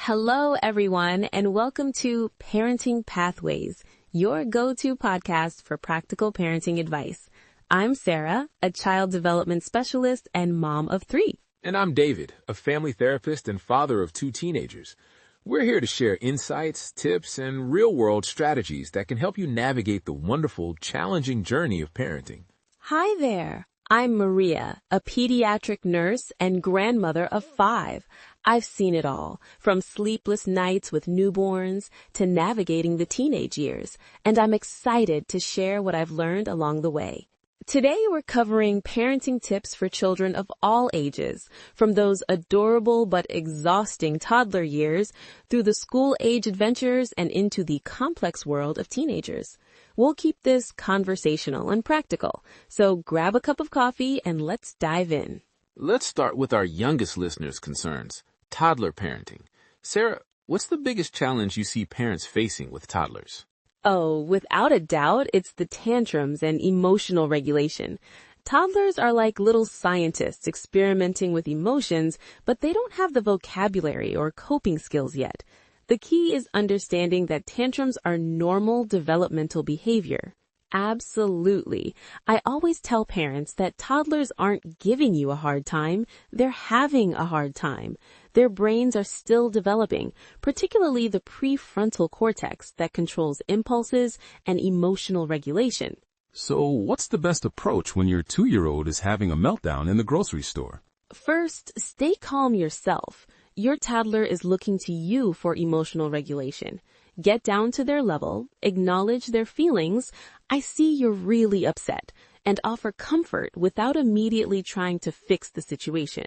Hello, everyone, and welcome to Parenting Pathways, your go-to podcast for practical parenting advice. I'm Sarah, a child development specialist and mom of 3. And I'm David, a family therapist and father of 2 teenagers. We're here to share insights, tips, and real-world strategies that can help you navigate the wonderful, challenging journey of parenting. Hi there. I'm Maria, a pediatric nurse and grandmother of 5. I've seen it all, from sleepless nights with newborns to navigating the teenage years, and I'm excited to share what I've learned along the way. Today we're covering parenting tips for children of all ages, from those adorable but exhausting toddler years through the school-age adventures and into the complex world of teenagers. We'll keep this conversational and practical, so grab a cup of coffee and let's dive in. Let's start with our youngest listeners' concerns, toddler parenting. Sarah, what's the biggest challenge you see parents facing with toddlers? Oh, without a doubt, it's the tantrums and emotional regulation. Toddlers are like little scientists experimenting with emotions, but they don't have the vocabulary or coping skills yet. The key is understanding that tantrums are normal developmental behavior. Absolutely. I always tell parents that toddlers aren't giving you a hard time, they're having a hard time. Their brains are still developing, particularly the prefrontal cortex that controls impulses and emotional regulation. So what's the best approach when your 2-year-old is having a meltdown in the grocery store? First, stay calm yourself. Your toddler is looking to you for emotional regulation. Get down to their level, acknowledge their feelings, I see you're really upset, and offer comfort without immediately trying to fix the situation.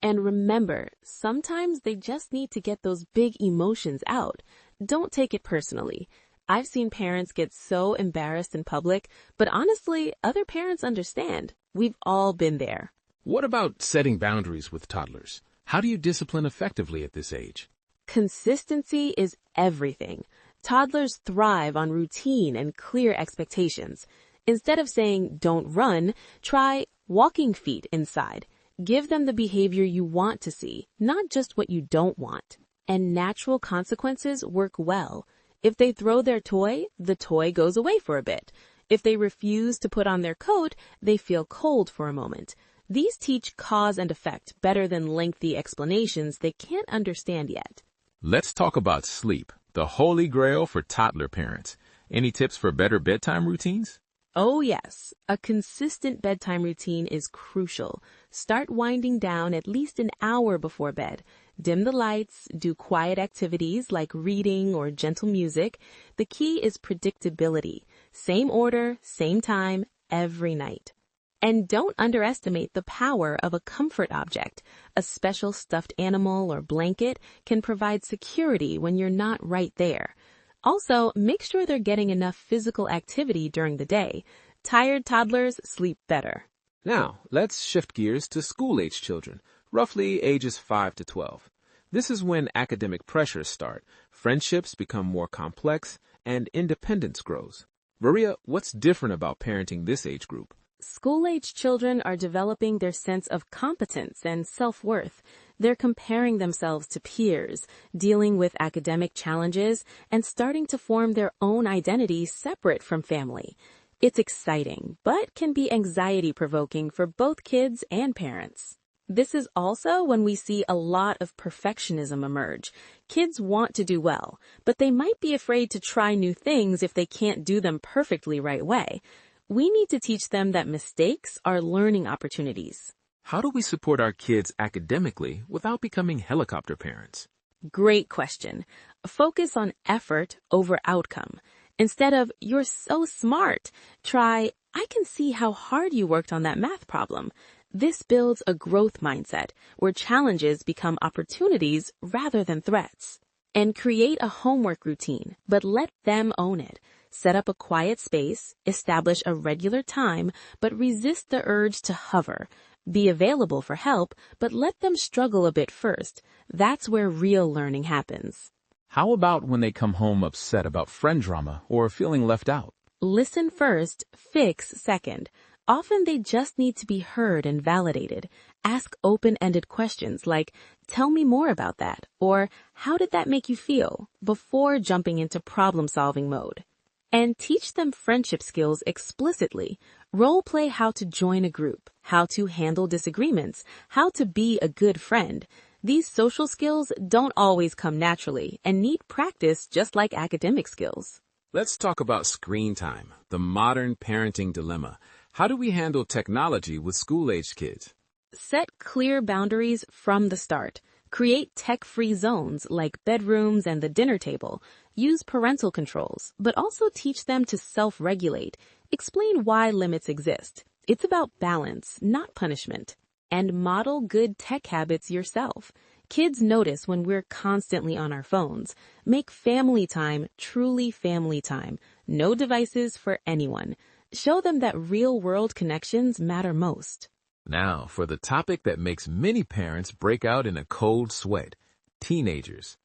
And remember, sometimes they just need to get those big emotions out. Don't take it personally. I've seen parents get so embarrassed in public, but honestly, other parents understand. We've all been there. What about setting boundaries with toddlers? How do you discipline effectively at this age? Consistency is everything. Toddlers thrive on routine and clear expectations. Instead of saying, don't run, try walking feet inside. Give them the behavior you want to see, not just what you don't want. And natural consequences work well. If they throw their toy, the toy goes away for a bit. If they refuse to put on their coat, they feel cold for a moment. These teach cause and effect better than lengthy explanations they can't understand yet. Let's talk about sleep, the holy grail for toddler parents. Any tips for better bedtime routines? Oh yes, a consistent bedtime routine is crucial. Start winding down at least an hour before bed. Dim the lights, do quiet activities like reading or gentle music. The key is predictability. Same order, same time, every night. And don't underestimate the power of a comfort object. A special stuffed animal or blanket can provide security when you're not right there. Also, make sure they're getting enough physical activity during the day. Tired toddlers sleep better. Now, let's shift gears to school-age children, roughly ages 5 to 12. This is when academic pressures start, friendships become more complex, and independence grows. Maria, what's different about parenting this age group? School-age children are developing their sense of competence and self-worth. They're comparing themselves to peers, dealing with academic challenges, and starting to form their own identity separate from family. It's exciting, but can be anxiety-provoking for both kids and parents. This is also when we see a lot of perfectionism emerge. Kids want to do well, but they might be afraid to try new things if they can't do them perfectly right away. We need to teach them that mistakes are learning opportunities. How do we support our kids academically without becoming helicopter parents? Great question. Focus on effort over outcome. Instead of, you're so smart, try, I can see how hard you worked on that math problem. This builds a growth mindset where challenges become opportunities rather than threats. And create a homework routine, but let them own it. Set up a quiet space, establish a regular time, but resist the urge to hover. Be available for help, but let them struggle a bit first. That's where real learning happens. How about when they come home upset about friend drama or feeling left out? Listen first, fix second. Often they just need to be heard and validated. Ask open-ended questions like, Tell me more about that, or how did that make you feel, before jumping into problem-solving mode. And teach them friendship skills explicitly. Role play how to join a group, how to handle disagreements, how to be a good friend. These social skills don't always come naturally and need practice just like academic skills. Let's talk about screen time, the modern parenting dilemma. How do we handle technology with school-aged kids? Set clear boundaries from the start. Create tech-free zones like bedrooms and the dinner table. Use parental controls, but also teach them to self-regulate. Explain why limits exist. It's about balance, not punishment. And model good tech habits yourself. Kids notice when we're constantly on our phones. Make family time truly family time. No devices for anyone. Show them that real-world connections matter most. Now, for the topic that makes many parents break out in a cold sweat, teenagers.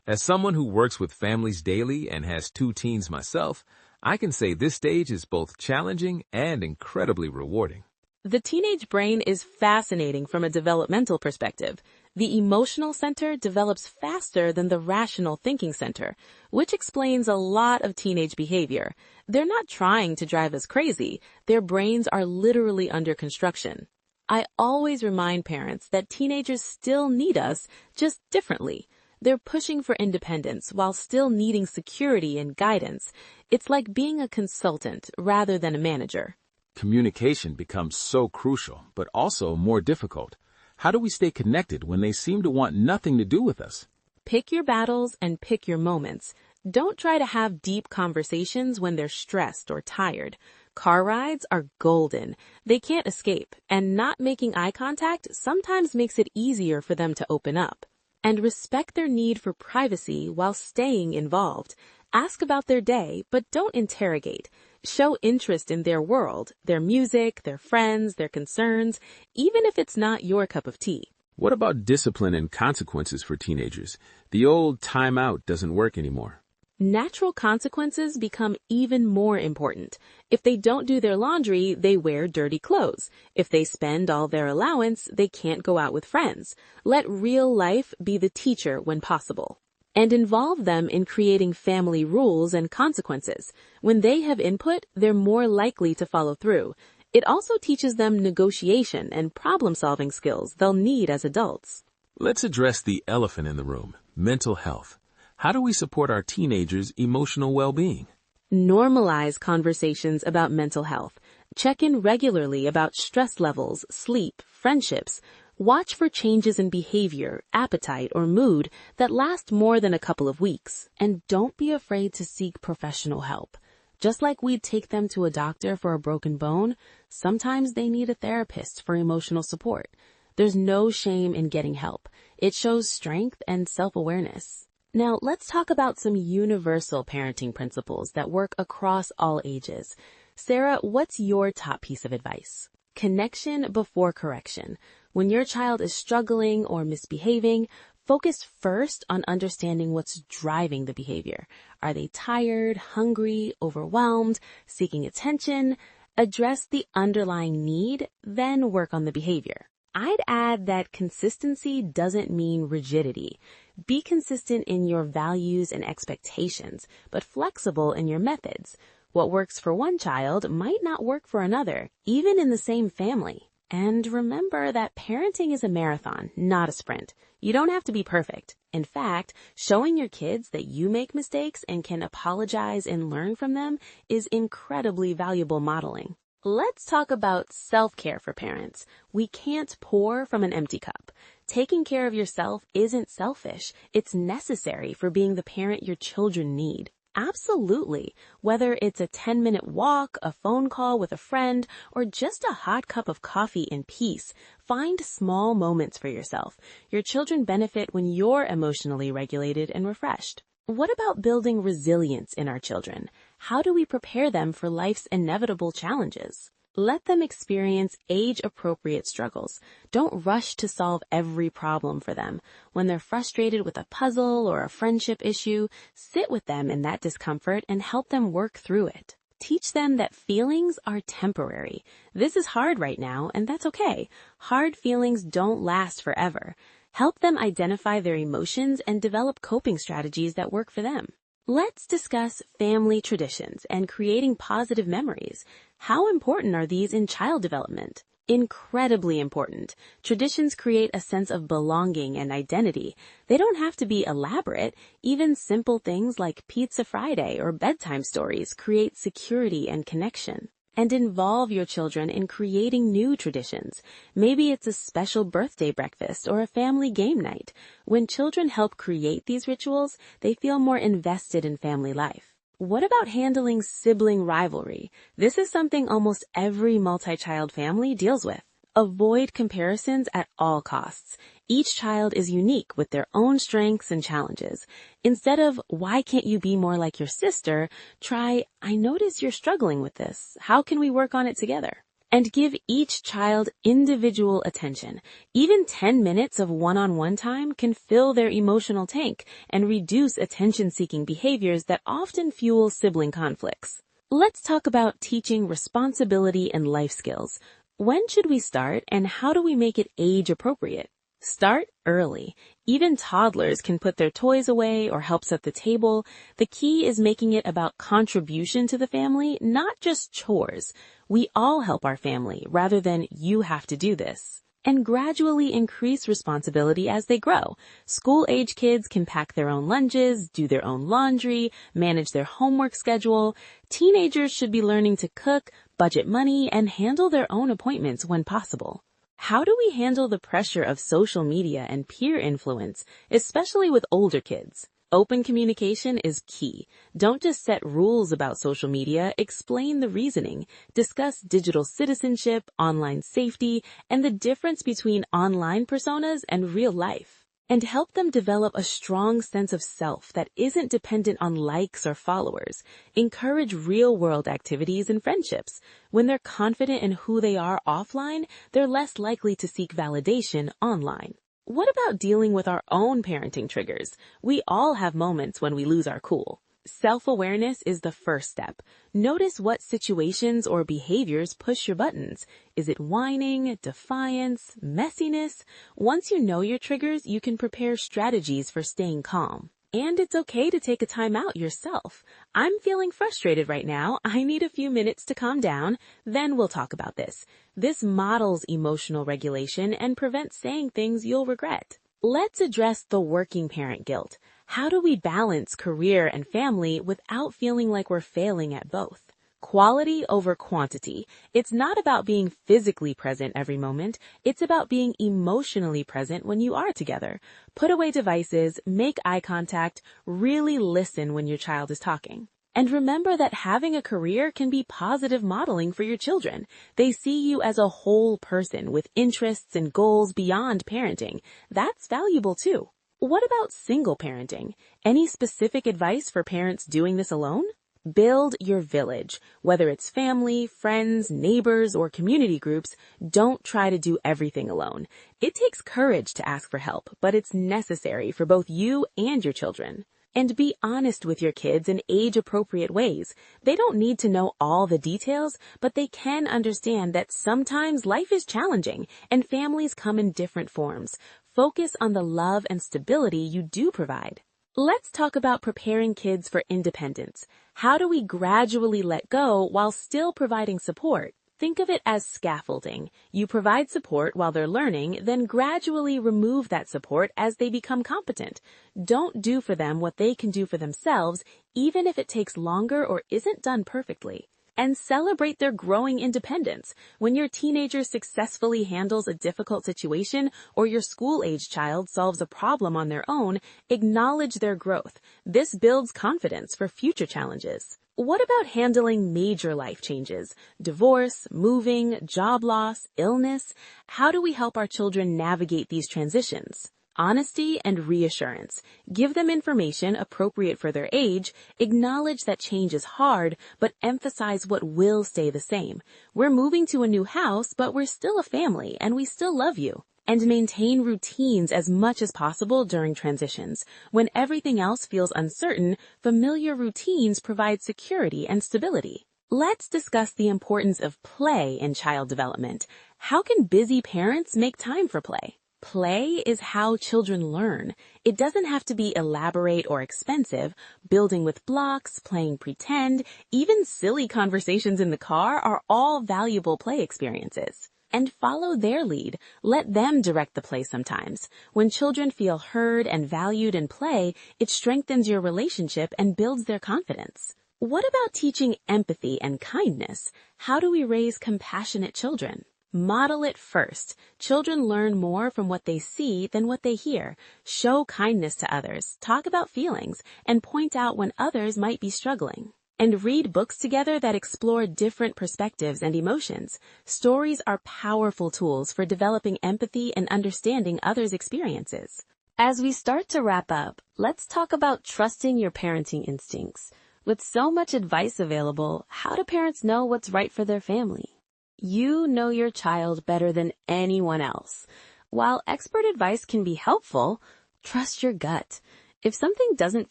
As someone who works with families daily and has 2 teens myself, I can say this stage is both challenging and incredibly rewarding. The teenage brain is fascinating from a developmental perspective. The emotional center develops faster than the rational thinking center, which explains a lot of teenage behavior. They're not trying to drive us crazy. Their brains are literally under construction. I always remind parents that teenagers still need us, just differently. They're pushing for independence while still needing security and guidance. It's like being a consultant rather than a manager. Communication becomes so crucial, but also more difficult. How do we stay connected when they seem to want nothing to do with us? Pick your battles and pick your moments. Don't try to have deep conversations when they're stressed or tired. Car rides are golden. They can't escape, and not making eye contact sometimes makes it easier for them to open up. And respect their need for privacy while staying involved. Ask about their day, but don't interrogate. Show interest in their world, their music, their friends, their concerns, even if it's not your cup of tea. What about discipline and consequences for teenagers? The old timeout doesn't work anymore. Natural consequences become even more important. If they don't do their laundry, they wear dirty clothes. If they spend all their allowance, they can't go out with friends. Let real life be the teacher when possible. And involve them in creating family rules and consequences. When they have input, they're more likely to follow through. It also teaches them negotiation and problem-solving skills they'll need as adults. Let's address the elephant in the room, mental health. How do we support our teenagers' emotional well-being? Normalize conversations about mental health. Check in regularly about stress levels, sleep, friendships. Watch for changes in behavior, appetite, or mood that last more than a couple of weeks. And don't be afraid to seek professional help. Just like we'd take them to a doctor for a broken bone, sometimes they need a therapist for emotional support. There's no shame in getting help. It shows strength and self-awareness. Now, let's talk about some universal parenting principles that work across all ages. Sarah, what's your top piece of advice? Connection before correction. When your child is struggling or misbehaving, focus first on understanding what's driving the behavior. Are they tired, hungry, overwhelmed, seeking attention? Address the underlying need, then work on the behavior. I'd add that consistency doesn't mean rigidity. Be consistent in your values and expectations, but flexible in your methods. What works for one child might not work for another, even in the same family. And remember that parenting is a marathon, not a sprint. You don't have to be perfect. In fact, showing your kids that you make mistakes and can apologize and learn from them is incredibly valuable modeling. Let's talk about self-care for parents. We can't pour from an empty cup. Taking care of yourself isn't selfish. It's necessary for being the parent your children need. Absolutely. Whether it's a 10-minute walk, a phone call with a friend, or just a hot cup of coffee in peace, find small moments for yourself. Your children benefit when you're emotionally regulated and refreshed. What about building resilience in our children? How do we prepare them for life's inevitable challenges? Let them experience age-appropriate struggles. Don't rush to solve every problem for them. When they're frustrated with a puzzle or a friendship issue, sit with them in that discomfort and help them work through it. Teach them that feelings are temporary. This is hard right now, and that's okay. Hard feelings don't last forever. Help them identify their emotions and develop coping strategies that work for them. Let's discuss family traditions and creating positive memories. How important are these in child development? Incredibly important. Traditions create a sense of belonging and identity. They don't have to be elaborate. Even simple things like Pizza Friday or bedtime stories create security and connection. And involve your children in creating new traditions. Maybe it's a special birthday breakfast or a family game night. When children help create these rituals, they feel more invested in family life. What about handling sibling rivalry? This is something almost every multi-child family deals with. Avoid comparisons at all costs. Each child is unique with their own strengths and challenges. Instead of, why can't you be more like your sister, try, I notice you're struggling with this. How can we work on it together? And give each child individual attention. Even 10 minutes of one-on-one time can fill their emotional tank and reduce attention-seeking behaviors that often fuel sibling conflicts. Let's talk about teaching responsibility and life skills. When should we start, and how do we make it age appropriate? Start early. Even toddlers can put their toys away or help set the table. The key is making it about contribution to the family, not just chores. We all help our family rather than you have to do this. And gradually increase responsibility as they grow. School-age kids can pack their own lunches, do their own laundry, manage their homework schedule. Teenagers should be learning to cook, budget money, and handle their own appointments when possible. How do we handle the pressure of social media and peer influence, especially with older kids? Open communication is key. Don't just set rules about social media, explain the reasoning. Discuss digital citizenship, online safety, and the difference between online personas and real life. And help them develop a strong sense of self that isn't dependent on likes or followers. Encourage real-world activities and friendships. When they're confident in who they are offline, they're less likely to seek validation online. What about dealing with our own parenting triggers? We all have moments when we lose our cool. Self-awareness is the first step. Notice what situations or behaviors push your buttons. Is it whining, defiance, messiness? Once you know your triggers, you can prepare strategies for staying calm. And it's okay to take a time out yourself. I'm feeling frustrated right now. I need a few minutes to calm down. Then we'll talk about this. This models emotional regulation and prevents saying things you'll regret. Let's address the working parent guilt. How do we balance career and family without feeling like we're failing at both? Quality over quantity. It's not about being physically present every moment. It's about being emotionally present when you are together. Put away devices, make eye contact, really listen when your child is talking. And remember that having a career can be positive modeling for your children. They see you as a whole person with interests and goals beyond parenting. That's valuable too. What about single parenting? Any specific advice for parents doing this alone? Build your village. Whether it's family, friends, neighbors, or community groups, don't try to do everything alone. It takes courage to ask for help, but it's necessary for both you and your children. And be honest with your kids in age-appropriate ways. They don't need to know all the details, but they can understand that sometimes life is challenging and families come in different forms. Focus on the love and stability you do provide. Let's talk about preparing kids for independence. How do we gradually let go while still providing support? Think of it as scaffolding. You provide support while they're learning, then gradually remove that support as they become competent. Don't do for them what they can do for themselves, even if it takes longer or isn't done perfectly. And celebrate their growing independence. When your teenager successfully handles a difficult situation or your school-age child solves a problem on their own, acknowledge their growth. This builds confidence for future challenges. What about handling major life changes? Divorce, moving, job loss, illness? How do we help our children navigate these transitions? Honesty and reassurance. Give them information appropriate for their age, acknowledge that change is hard, but emphasize what will stay the same. We're moving to a new house, but we're still a family and we still love you. And maintain routines as much as possible during transitions. When everything else feels uncertain, familiar routines provide security and stability. Let's discuss the importance of play in child development. How can busy parents make time for play? Play is how children learn. It doesn't have to be elaborate or expensive. Building with blocks, playing pretend, even silly conversations in the car are all valuable play experiences. And follow their lead. Let them direct the play sometimes. When children feel heard and valued in play, it strengthens your relationship and builds their confidence. What about teaching empathy and kindness? How do we raise compassionate children? Model it first. Children learn more from what they see than what they hear. Show kindness to others, talk about feelings, and point out when others might be struggling. And read books together that explore different perspectives and emotions. Stories are powerful tools for developing empathy and understanding others' experiences. As we start to wrap up, let's talk about trusting your parenting instincts. With so much advice available, how do parents know what's right for their family? You know your child better than anyone else. While expert advice can be helpful, trust your gut. If something doesn't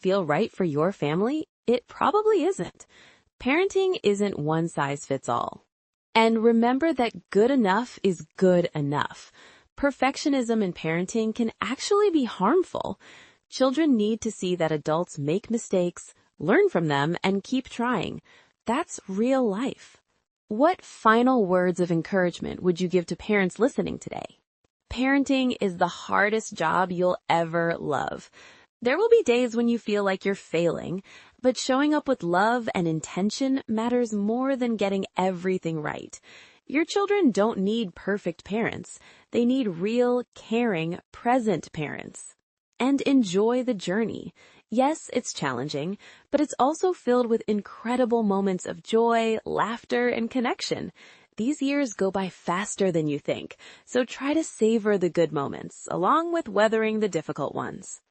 feel right for your family, it probably isn't. Parenting isn't one size fits all. And remember that good enough is good enough. Perfectionism in parenting can actually be harmful. Children need to see that adults make mistakes, learn from them, and keep trying. That's real life. What final words of encouragement would you give to parents listening today? Parenting is the hardest job you'll ever love. There will be days when you feel like you're failing, but showing up with love and intention matters more than getting everything right. Your children don't need perfect parents. They need real, caring, present parents. And enjoy the journey. Yes, it's challenging, but it's also filled with incredible moments of joy, laughter, and connection. These years go by faster than you think, so try to savor the good moments, along with weathering the difficult ones.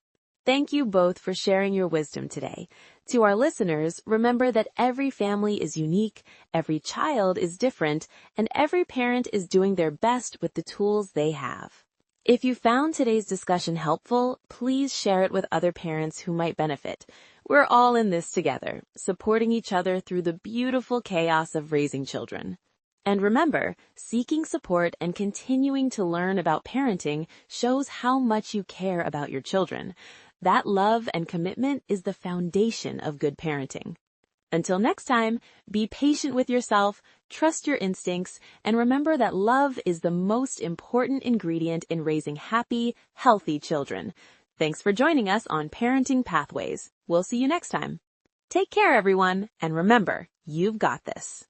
Thank you both for sharing your wisdom today. To our listeners, remember that every family is unique, every child is different, and every parent is doing their best with the tools they have. If you found today's discussion helpful, please share it with other parents who might benefit. We're all in this together, supporting each other through the beautiful chaos of raising children. And remember, seeking support and continuing to learn about parenting shows how much you care about your children. That love and commitment is the foundation of good parenting. Until next time, be patient with yourself, trust your instincts, and remember that love is the most important ingredient in raising happy, healthy children. Thanks for joining us on Parenting Pathways. We'll see you next time. Take care, everyone, and remember, you've got this.